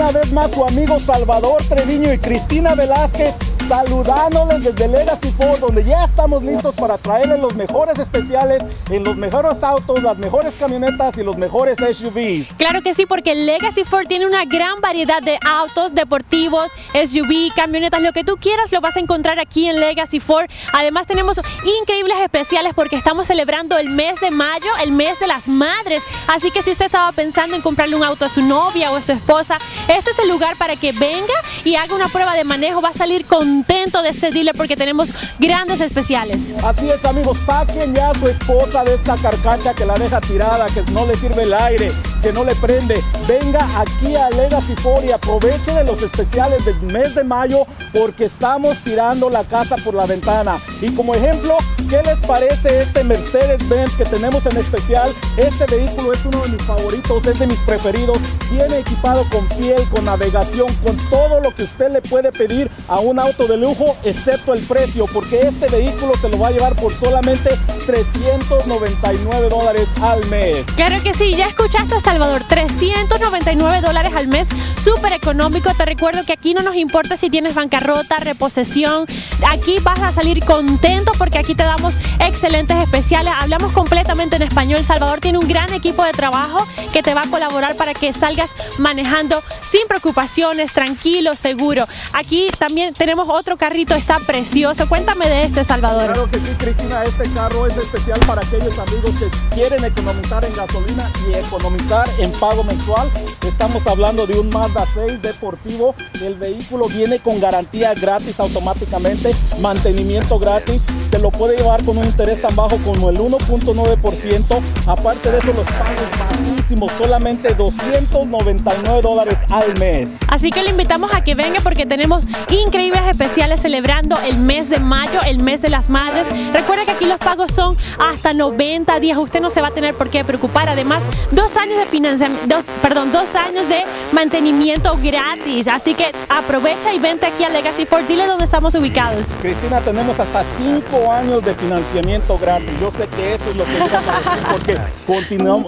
una vez más su amigo Salvador Treviño y Cristina Velázquez, saludándoles desde Legacy Ford, donde ya estamos listos para traerles los mejores especiales en los mejores autos, las mejores camionetas y los mejores SUVs. Claro que sí, porque Legacy Ford tiene una gran variedad de autos deportivos, SUV, camionetas, lo que tú quieras lo vas a encontrar aquí en Legacy Ford. Además tenemos increíbles especiales porque estamos celebrando el mes de mayo, el mes de las madres. Así que si usted estaba pensando en comprarle un auto a su novia o a su esposa, este es el lugar para que venga y haga una prueba de manejo. Va a salir contento de este dealer porque tenemos grandes especiales. Así es, amigos, saquen ya a su esposa de esta carcacha que la deja tirada, que no le sirve el aire, que no le prende. Venga aquí a Legacy Ford y aproveche de los especiales del mes de mayo porque estamos tirando la casa por la ventana. Y como ejemplo, ¿qué les parece este Mercedes-Benz que tenemos en especial? Este vehículo es uno de mis favoritos, es de mis preferidos. Viene equipado con piel, con navegación, con todo lo que usted le puede pedir a un auto de lujo, excepto el precio, porque este vehículo se lo va a llevar por solamente $399 al mes. Claro que sí, ya escuchaste, Salvador, $399 al mes, súper económico. Te recuerdo que aquí no nos importa si tienes bancarrota, reposesión, aquí vas a salir contento porque aquí te damos excelentes especiales. Hablamos completamente en español. Salvador tiene un gran equipo de trabajo que te va a colaborar para que salgas manejando sin preocupaciones, tranquilo, seguro. Aquí también tenemos otro carrito, está precioso. Cuéntame de este, Salvador. Claro que sí, Cristina, este carro es especial para aquellos amigos que quieren economizar en gasolina y economizar en pago mensual. Estamos hablando de un Mazda 6 deportivo. El vehículo viene con garantía gratis automáticamente, mantenimiento gratis. Se lo puede llevar con un interés tan bajo como el 1.9%. Aparte de eso, los pagos bajísimos, solamente $299 al mes. Así que le invitamos a que venga porque tenemos increíbles especiales celebrando el mes de mayo, el mes de las madres. Recuerda que aquí los pagos son hasta 90 días. Usted no se va a tener por qué preocupar. Además, 2 años de financiamiento, 2 años de mantenimiento gratis. Así que aprovecha y vente aquí a Legacy Ford. Dile dónde estamos ubicados. Cristina, tenemos hasta 5 años de financiamiento gratis. Yo sé que eso es lo que ibas a decir porque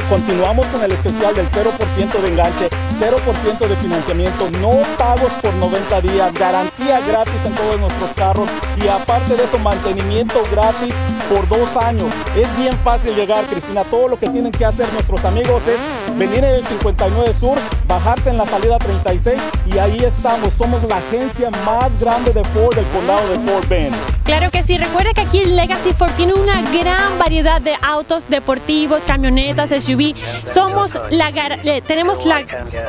continuamos con el especial del 0% de enganche, 0% de financiamiento, no pagos por 90 días, garantía gratis en todos nuestros carros y aparte de eso, mantenimiento gratis por 2 años. Es bien fácil llegar, Cristina. Todo lo que tienen que hacer nuestros amigos es venir en el 59 Sur, bajarse en la salida 36 y ahí estamos. Somos la agencia más grande de Ford del condado de Fort Bend. Claro que sí, recuerda que aquí Legacy Ford tiene una gran variedad de autos deportivos, camionetas, SUV. Tenemos la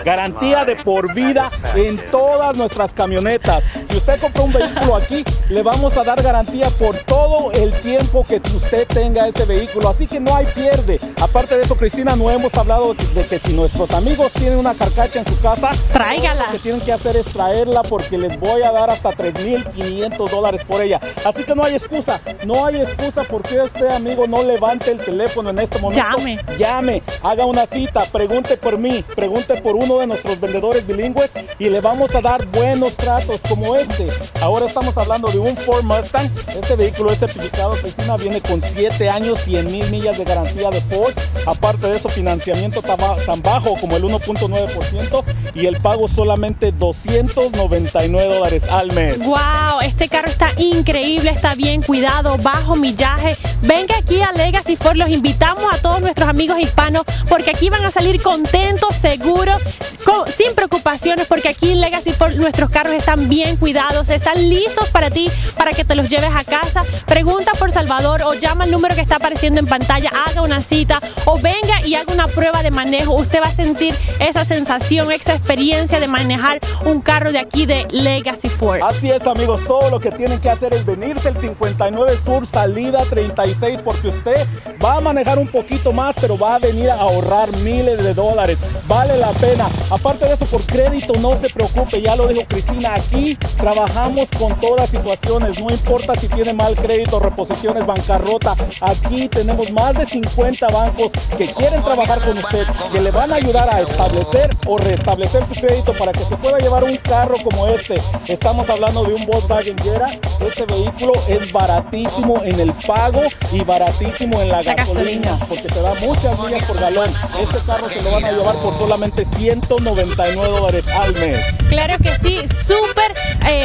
garantía de por vida en todas nuestras camionetas. Si usted compra un vehículo aquí, le vamos a dar garantía por todo el tiempo que usted tenga ese vehículo. Así que no hay pierde. Aparte de eso, Cristina, no hemos hablado de que si nuestros amigos tienen una carcacha en su casa, tráigala. Lo que tienen que hacer es traerla porque les voy a dar hasta $3,500 por ella. Así que no hay excusa, no hay excusa porque este amigo no levante el teléfono en este momento. Llame, haga una cita, pregunte por mí, pregunte por uno de nuestros vendedores bilingües y le vamos a dar buenos tratos como este. Ahora estamos hablando de un Ford Mustang. Este vehículo es certificado, Cristina, viene con 7 años, 100,000 millas de garantía de Ford. Aparte de eso, financiamiento tan bajo como el 1.9% y el pago solamente $299 al mes. ¡Wow! Este carro está increíble, está bien cuidado, bajo millaje. Venga aquí a Legacy Ford, los invitamos a todos nuestros amigos hispanos porque aquí van a salir contentos, seguros, sin preocupaciones, porque aquí en Legacy Ford nuestros carros están bien cuidados, están listos para ti, para que te los lleves a casa. Pregunta por Salvador o llama al número que está apareciendo en pantalla, haga una cita o venga y haga una prueba de manejo. Usted va a sentir esa sensación, esa experiencia de manejar un carro de aquí de Legacy Ford. Así es, amigos, todo lo que tienen que hacer es venirse al 59 Sur, salida 36, porque usted va a manejar un poquito más, pero va a venir a ahorrar miles de dólares. Vale la pena. Aparte de eso, por crédito no se preocupe, ya lo dijo Cristina, aquí trabajamos con todas situaciones, no importa si tiene mal crédito, reposiciones, bancarrota. Aquí tenemos más de 50 bancos que quieren trabajar con usted, que le van a ayudar a establecer o restablecer su crédito para que se pueda llevar un carro como este. Estamos hablando de un Volkswagen Jetta. Este vehículo es baratísimo en el pago y baratísimo en la garantía. mucha gasolina. Porque te da muchas millas por galón. Este carro se lo van a llevar por solamente $199 al mes. Claro que sí, súper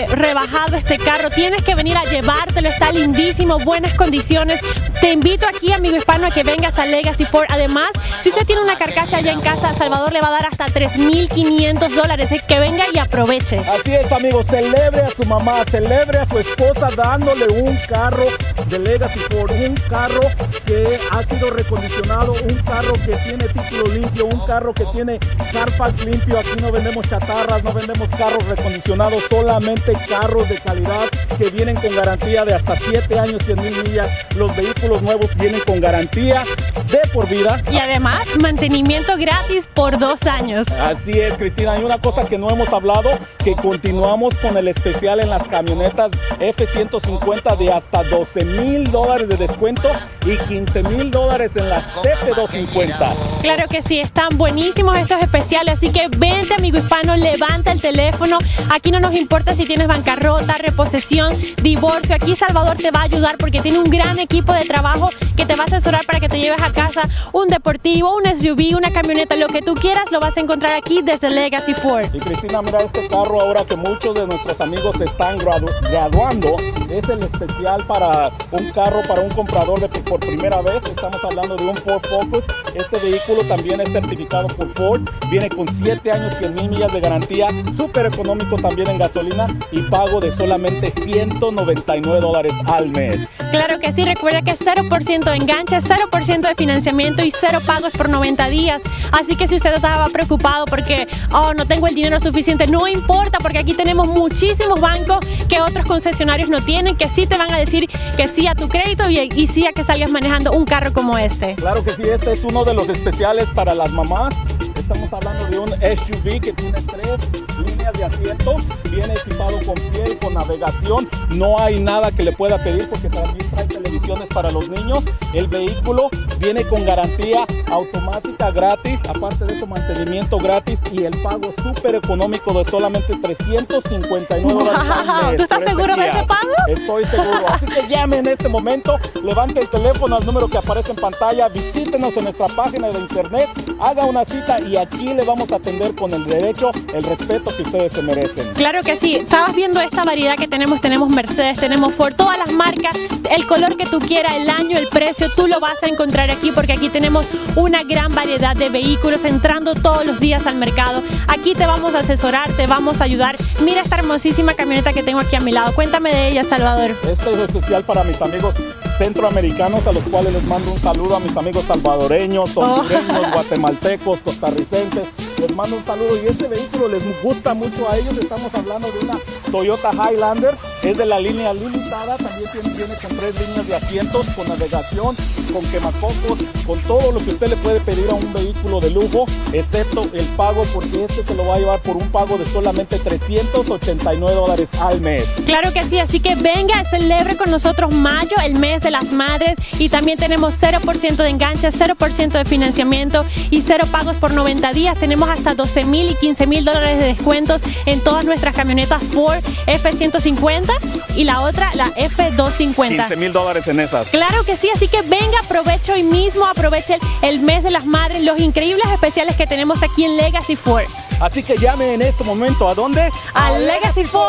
rebajado este carro. Tienes que venir a llevártelo, está lindísimo, buenas condiciones. Te invito aquí, amigo hispano, a que vengas a Legacy Ford. Además, si usted tiene una carcacha allá en casa, Salvador le va a dar hasta $3,500. Que venga y aproveche. Así es, amigos, celebre a su mamá, celebre a su esposa dándole un carro de Legacy Ford, un carro que ha sido recondicionado, un carro que tiene título limpio, un carro que tiene Carfax limpio. Aquí no vendemos chatarras, no vendemos carros recondicionados, solamente carros de calidad que vienen con garantía de hasta 7 años, 100,000 millas. Los vehículos nuevos vienen con garantía de por vida. Y además, mantenimiento gratis por 2 años. Así es, Cristina. Hay una cosa que no hemos hablado, que continuamos con el especial en las camionetas F-150 de hasta $12,000 de descuento y $15,000 en la F-250. Claro que sí, están buenísimos estos especiales, así que vente, amigo hispano, levanta el teléfono. Aquí no nos importa si tienes bancarrota, reposesión, divorcio. Aquí Salvador te va a ayudar porque tiene un gran equipo de trabajo que te va a asesorar para que te lleves a casa un deportivo, un SUV, una camioneta, lo que tú quieras lo vas a encontrar aquí desde Legacy Ford. Y Cristina, mira este carro ahora que muchos de nuestros amigos se están graduando. Es el especial para un carro, para un comprador por primera vez. Estamos hablando de un Ford Focus. Este vehículo también es certificado por Ford. Viene con 7 años, 100,000 millas de garantía. Súper económico también en gasolina y pago de solamente $199 al mes. Claro que sí, recuerda que 0% de enganche, 0% de financiamiento y 0 pagos por 90 días. Así que si usted estaba preocupado porque no tengo el dinero suficiente, no importa, porque aquí tenemos muchísimos bancos que otros concesionarios no tienen, que sí te van a decir que sí a tu crédito y sí a que salgas manejando un carro como este. Claro que sí, este es uno de los especiales para las mamás. Estamos hablando de un SUV que tiene 3 líneas de asiento, viene equipado con piel, con navegación. No hay nada que le pueda pedir porque también trae televisiones para los niños. El vehículo viene con garantía automática gratis, aparte de eso mantenimiento gratis y el pago súper económico de solamente $359 al mes. ¿Tú estás seguro de ese pago? Estoy seguro, así que llame en este momento, levante el teléfono al número que aparece en pantalla, visítenos en nuestra página de internet, haga una cita y aquí le vamos a atender con el derecho, el respeto que ustedes se merecen. Claro que sí, estabas viendo esta variedad que tenemos Mercedes, tenemos Ford, todas las marcas, el color que tú quieras, el año, el precio, tú lo vas a encontrar aquí porque aquí tenemos una gran variedad de vehículos entrando todos los días al mercado. Aquí te vamos a asesorar, te vamos a ayudar. Mira esta hermosísima camioneta que tengo aquí a mi lado, cuéntame de ella, Salvador. Este es especial para mis amigos centroamericanos, a los cuales les mando un saludo, a mis amigos salvadoreños, hondureños, guatemaltecos, costarricenses. Les mando un saludo y este vehículo les gusta mucho a ellos. Estamos hablando de una Toyota Highlander, es de la línea limitada, también viene con 3 líneas de asientos, con navegación, con quemacocos, con todo lo que usted le puede pedir a un vehículo de lujo, excepto el pago, porque este se lo va a llevar por un pago de solamente $389 al mes. Claro que sí, así que venga, celebre con nosotros mayo, el mes de las madres, y también tenemos 0% de enganche, 0% de financiamiento y 0 pagos por 90 días. Tenemos hasta $12,000 y $15,000 de descuentos en todas nuestras camionetas Ford F-150 y la otra, la F-250. $15,000 en esas. Claro que sí, así que venga, aproveche hoy mismo, aproveche el mes de las madres, los increíbles especiales que tenemos aquí en Legacy Ford. Así que llame en este momento, ¿a dónde? A Legacy Ford.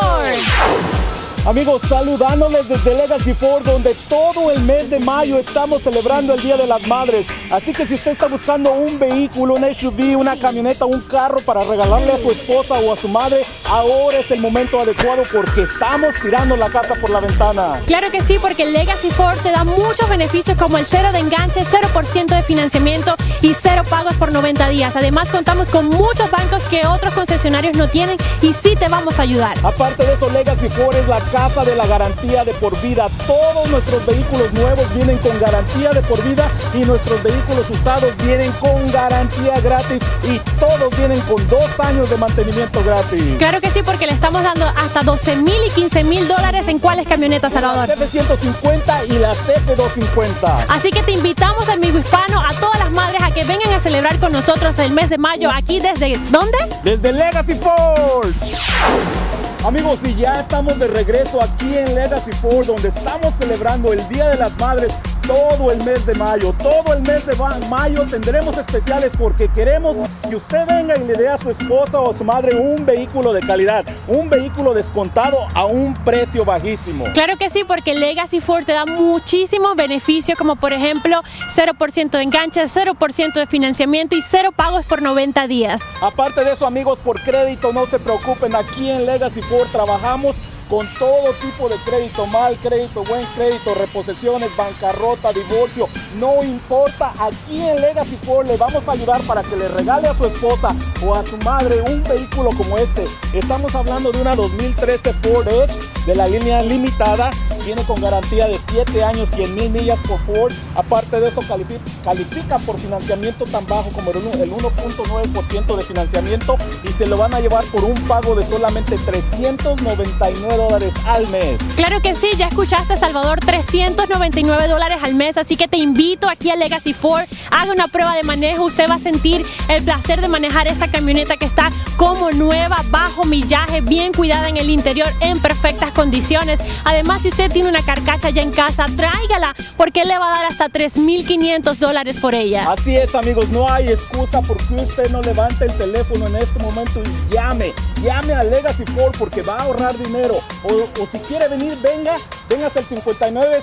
Amigos, saludándoles desde Legacy Ford, donde todo el mes de mayo estamos celebrando el Día de las Madres. Así que si usted está buscando un vehículo, un SUV, una camioneta, un carro para regalarle a su esposa o a su madre, ahora es el momento adecuado porque estamos tirando la casa por la ventana. Claro que sí, porque Legacy Ford te da muchos beneficios como el 0 de enganche, 0% de financiamiento y 0 pagos por 90 días. Además, contamos con muchos bancos que otros concesionarios no tienen y sí te vamos a ayudar. Aparte de eso, Legacy Ford es la casa de la garantía de por vida. Todos nuestros vehículos nuevos vienen con garantía de por vida y nuestros vehículos usados vienen con garantía gratis y todos vienen con 2 años de mantenimiento gratis. Claro que sí, porque le estamos dando hasta $12,000 y $15,000 en cuáles camionetas, Salvador. La F-150 y la F-250. Así que te invitamos, amigo hispano, a todas las madres a que vengan a celebrar con nosotros el mes de mayo aquí desde ¿dónde? Desde Legacy Ford. Amigos, y ya estamos de regreso aquí en Legacy Ford, donde estamos celebrando el Día de las Madres. todo el mes de mayo. Todo el mes de mayo tendremos especiales porque queremos que usted venga y le dé a su esposa o a su madre un vehículo de calidad, un vehículo descontado a un precio bajísimo. Claro que sí, porque Legacy Ford te da muchísimos beneficios, como por ejemplo 0% de enganche, 0% de financiamiento y 0 pagos por 90 días. Aparte de eso, amigos, por crédito no se preocupen, aquí en Legacy Ford trabajamos con todo tipo de crédito, mal crédito, buen crédito, reposesiones, bancarrota, divorcio, no importa, aquí en Legacy Ford le vamos a ayudar para que le regale a su esposa o a su madre un vehículo como este. Estamos hablando de una 2013 Ford Edge de la línea limitada, viene con garantía de 7 años, 100,000 millas por Ford. Aparte de eso, califica por financiamiento tan bajo como el 1.9% de financiamiento y se lo van a llevar por un pago de solamente $399 al mes. Claro que sí, ya escuchaste, Salvador, $399 al mes, así que te invito aquí a Legacy Ford, haga una prueba de manejo, usted va a sentir el placer de manejar esa camioneta que está como nueva, bajo millaje, bien cuidada en el interior, en perfectas condiciones. Además, si usted tiene una carcacha ya en casa, tráigala, porque él le va a dar hasta $3,500 por ella. Así es, amigos, no hay excusa porque usted no levante el teléfono en este momento y llame a Legacy Ford porque va a ahorrar dinero. O si quiere venir, véngase al 59,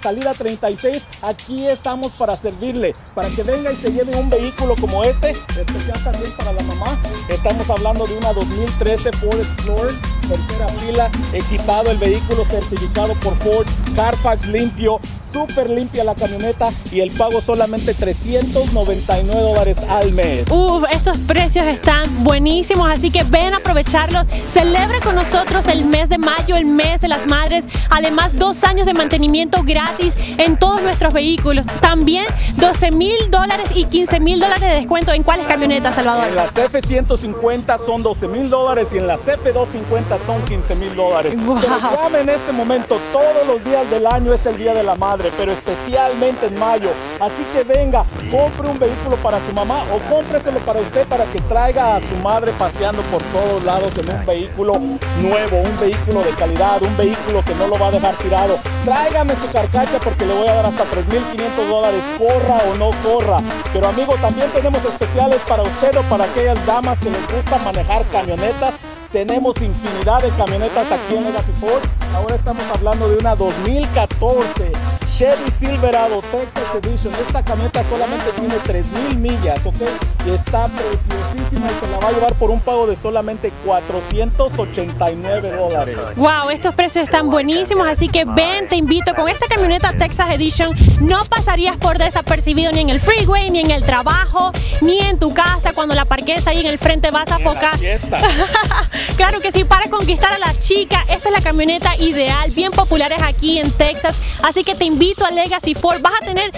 salida 36, aquí estamos para servirle, para que venga y se lleve un vehículo como este, especial también para la mamá. Estamos hablando de una 2013 Ford Explorer, tercera fila, equipado el vehículo, certificado por Ford, Carfax limpio, súper limpia la camioneta y el pago solamente $399 al mes. Estos precios están buenísimos, así que ven a aprovecharlos. Celebre con nosotros el mes de mayo, el mes de las madres. Además, 2 años de mantenimiento gratis en todos nuestros vehículos. También $12,000 y $15,000 de descuento. ¿En cuáles camionetas, Salvador? En las F-150 son $12,000 y en las F-250 son $15,000. Wow. Pero llame en este momento, todos los días del año es el Día de la Madre, pero especialmente en mayo. Así que venga, compre un vehículo para su mamá o cómpreselo para usted para que traiga a su madre paseando por todos lados en un vehículo nuevo, un vehículo de calidad, un vehículo que no lo va a dejar tirado. Tráigame su carcacha porque le voy a dar hasta $3,500, corra o no corra. Pero amigo, también tenemos especiales para usted o para aquellas damas que les gusta manejar camionetas. Tenemos infinidad de camionetas aquí en Legacy Ford. Ahora estamos hablando de una 2014 Chevy Silverado Texas Edition. Esta camioneta solamente tiene 3,000 millas, ¿ok? Y está preciosísima y se la va a llevar por un pago de solamente $489. Wow, estos precios están buenísimos, así que ven, te invito. Con esta camioneta Texas Edition no pasarías por desapercibido ni en el freeway, ni en el trabajo, ni en tu casa. Cuando la parques ahí en el frente vas a focar. Claro que sí, para conquistar a la chica, esta es la camioneta ideal, bien populares aquí en Texas, así que te invito a Legacy Ford. Vas a tener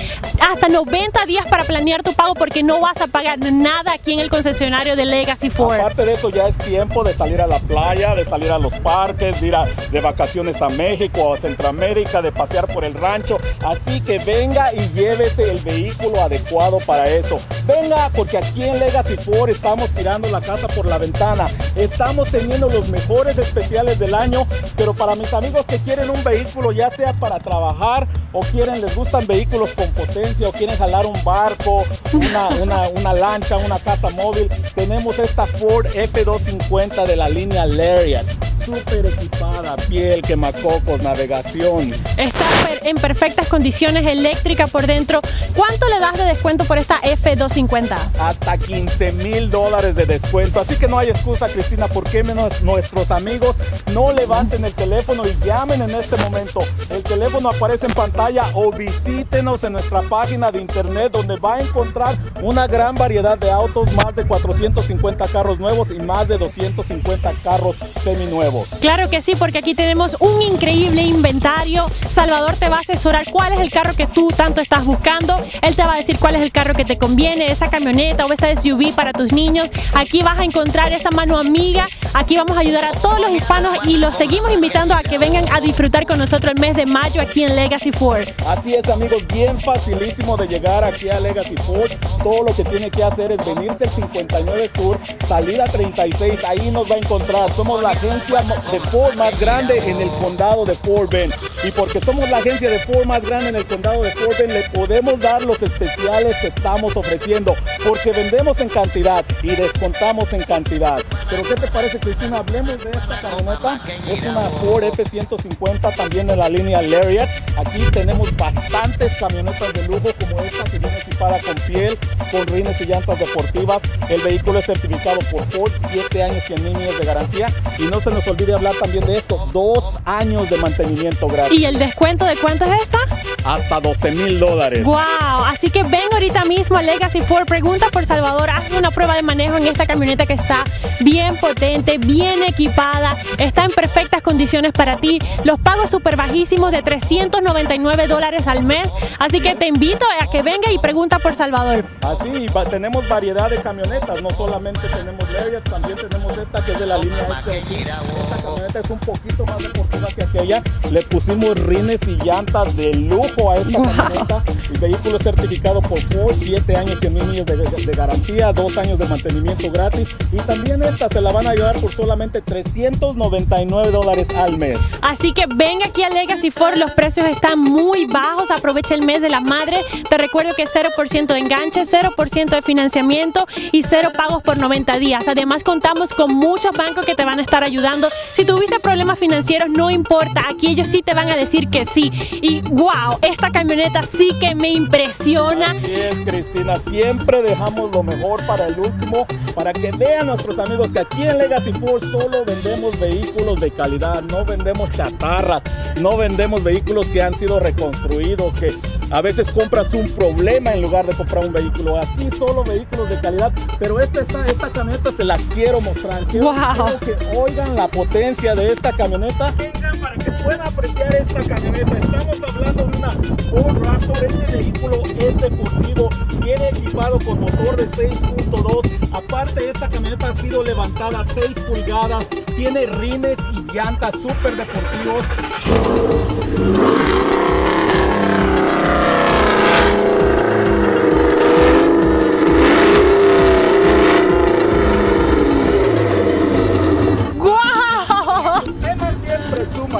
hasta 90 días para planear tu pago porque no vas a pagar nada aquí en el concesionario de Legacy Ford. Aparte de eso, ya es tiempo de salir a la playa, de salir a los parques, de ir de vacaciones a México o a Centroamérica, de pasear por el rancho, así que venga y llévese el vehículo adecuado para eso. Venga, porque aquí en Legacy Ford estamos tirando la casa por la ventana, estamos teniendo los mejores especiales del año, pero para mis amigos que quieren un vehículo, ya sea para trabajar o les gustan vehículos con potencia o quieren jalar un barco, una lancha, una casa móvil, tenemos esta Ford F-250 de la línea Lariat. Súper equipada, piel, quemacocos, navegación. Está en perfectas condiciones, eléctrica por dentro. ¿Cuánto le das de descuento por esta F-250? Hasta $15,000 de descuento. Así que no hay excusa, Cristina, ¿por qué menos nuestros amigos no levanten el teléfono y llamen en este momento? El teléfono aparece en pantalla o visítenos en nuestra página de internet donde va a encontrar una gran variedad de autos, más de 450 carros nuevos y más de 250 carros seminuevos. Claro que sí, porque aquí tenemos un increíble inventario. Salvador te va a asesorar cuál es el carro que tú tanto estás buscando. Él te va a decir cuál es el carro que te conviene, esa camioneta o esa SUV para tus niños. Aquí vas a encontrar esa mano amiga. Aquí vamos a ayudar a todos los hispanos y los seguimos invitando a que vengan a disfrutar con nosotros el mes de mayo aquí en Legacy Ford. Así es, amigos, bien facilísimo de llegar aquí a Legacy Ford. Todo lo que tiene que hacer es venirse al 59 Sur, salida 36, ahí nos va a encontrar. Somos la agencia de Ford más grande en el condado de Fort Bend. y porque somos la agencia de Ford más grande en el condado de Fort Bend, le podemos dar los especiales que estamos ofreciendo, porque vendemos en cantidad y descontamos en cantidad. Pero ¿qué te parece, Cristina? Hablemos de esta camioneta. Es una Ford F-150, también de la línea Lariat. Aquí tenemos bastantes camionetas de lujo como esta, que viene equipada con piel, con rines y llantas deportivas. El vehículo es certificado por Ford, 7 años y 100,000 millas de garantía. Y no se nos olvide hablar también de esto, 2 años de mantenimiento gratis. ¿Y el descuento de cuánto es esta? Hasta $12,000. ¡Wow! Así que ven ahorita mismo a Legacy Ford, pregunta por Salvador, haz una prueba de manejo en esta camioneta que está bien potente, bien equipada, está en perfectas condiciones para ti. Los pagos súper bajísimos de $399 al mes. Así que te invito a que venga y pregunta por Salvador. Así, tenemos variedad de camionetas, no solamente tenemos Lariat, también tenemos esta que es de la línea XLT. Esta camioneta es un poquito más deportiva que aquella. Le pusimos rines y llantas de lujo a esta camioneta. El vehículo es certificado por Ford, 7 años y 1,000 millas de garantía, 2 años de mantenimiento gratis. Y también esta se la van a llevar por solamente $399 al mes. Así que venga aquí a Legacy Ford, los precios están muy bajos, aprovecha el mes de la madre. Te recuerdo que 0% de enganche, 0% de financiamiento y 0 pagos por 90 días. Además contamos con muchos bancos que te van a estar ayudando. Si tuviste problemas financieros, no importa, aquí ellos sí te van a decir que sí. Y wow, esta camioneta sí que me impresiona. Así es, Cristina, siempre dejamos lo mejor para el último, para que vean nuestros amigos que aquí en Legacy Ford solo vendemos vehículos de calidad, no vendemos chatarras, no vendemos vehículos que han sido reconstruidos, que a veces compras un problema en lugar de comprar un vehículo. Aquí solo vehículos de calidad, pero esta camioneta se las quiero mostrar. Quiero que oigan la potencia de esta camioneta. Vengan para que puedan apreciar esta camioneta. Estamos hablando de una Ford Raptor. Este vehículo es deportivo, viene equipado con motor de 6.2. Aparte, esta camioneta ha sido levantada 6 pulgadas, tiene rines y llantas súper deportivos.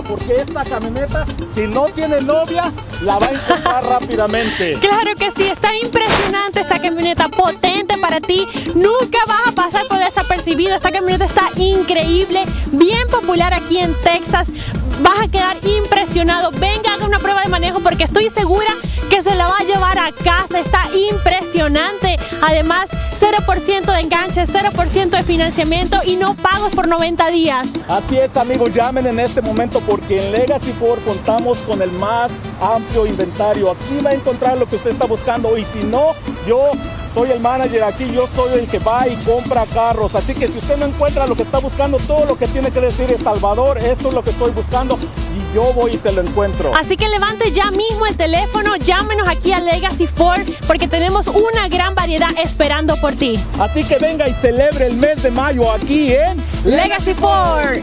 Porque esta camioneta, si no tiene novia, la va a encontrar rápidamente. Claro que sí, está impresionante esta camioneta, potente para ti. Nunca vas a pasar por desapercibido. Esta camioneta está increíble, bien popular aquí en Texas. Vas a quedar impresionado. Venga, haga una prueba de manejo porque estoy segura que se la va a llevar a casa. Está impresionante. Además, 0% de enganche, 0% de financiamiento y no pagos por 90 días. Así es, amigos, llamen en este momento porque en Legacy Ford contamos con el más amplio inventario. Aquí va a encontrar lo que usted está buscando y si no, yo soy el manager aquí, yo soy el que va y compra carros. Así que si usted no encuentra lo que está buscando, todo lo que tiene que decir es Salvador, esto es lo que estoy buscando y yo voy y se lo encuentro. Así que levante ya mismo el teléfono, llámenos aquí a Legacy Ford porque tenemos una gran variedad esperando por ti. Así que venga y celebre el mes de mayo aquí en Legacy Ford.